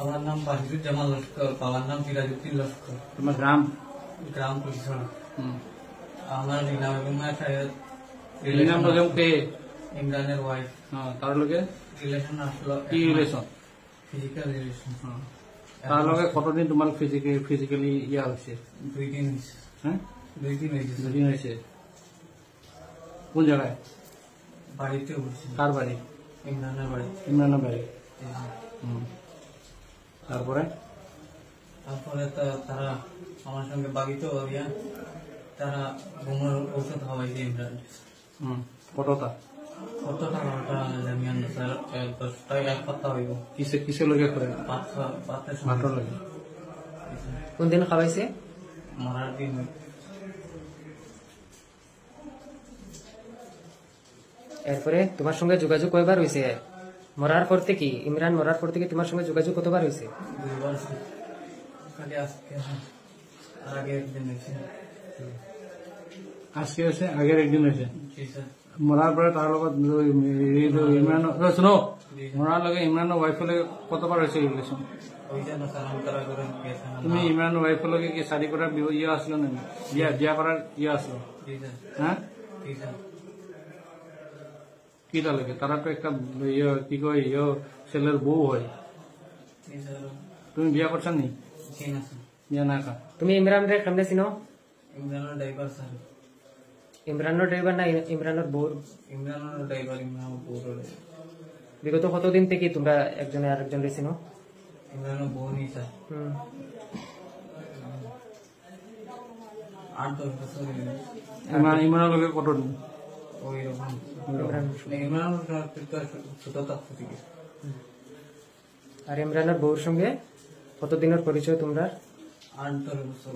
আমার নাম বাহিরুজ্জামান লস্কর, বাবার নাম সিরাজউদ্দিন লস্কর। তোমার গ্রাম? গ্রাম কুলছড়া। আমার রিনা বেগম সাহেব রিনা বেগম কে? ইমরানের ওয়াইফ। তার লগে রিলেশন আসলো। কি রিলেশন? Physical relation. তার লগে কতদিন তোমার ফিজিক্যালি ইয়া হয়েছে? 2 দিন হয়েছে। হ্যাঁ, 2 দিন হয়েছে। 2 দিন হয়েছে। কোন জায়গায়? বাড়িতে বসে। কার বাড়ি? ইমরানের বাড়ি। ইমরানের বাড়ি। তারপরে তো তারা আমার সঙ্গে বাগিতে তারা ঘুমের ঔষধ খাওয়াইছে ইমরান। কতটা? কত টাকাটা জানিয়ান স্যার? 1 সপ্তাহ হইব। কিসে লগে করে? ভাতের লগে। কোন দিন খাওয়াইছে? মরার দিন। এরপরে তোমার সঙ্গে যোগাযোগ কয়বার হয়েছে? মরার পর থেকে, ইমরান মরার পর থেকে তোমার সঙ্গে যোগাযোগ কতবার হয়েছে? 2 বার। খালি আজকে আগে একদিন হয়েছে। আজকে হয়েছে, আগের একদিন হয়েছে। জি স্যার। মরার পরে তার লগত ইমরান শুনো, মরার লগে ইমরানের ওয়াইফের লগে কতবার হয়েছে রিলেশন? তুমি ইমরানের ওয়াইফের লগে কি শাড়ি করার ইয়ে আসলো না? বিয়া করার ইয়ে আসলো? হ্যাঁ, কি লাগে? তারা তো একটা ইয়ে কি কয় ইয়ে ছেলের বউ হয়। তুমি বিয়া করছো নি? বিয়া না কা? তুমি ইমরানের কেমনে চিনো? ইমরানের ড্রাইভার স্যার। ইমরানের ড্রাইভার না ইমরানের বউ? ইমরানের ড্রাইভার, ইমরানের বউ। বিগত কতদিন থেকে তোমরা একজনে আরেকজনকে চিনো? ইমরানের বউ নি স্যার। 8-10 বছর। ইমরানের লগে কতদিন? ওই রকম। ইমরানের ছোট থাকতে থেকে। আর ইমরানের বউর সঙ্গে কতদিনের পরিচয় তোমরা? 8-10 বছর।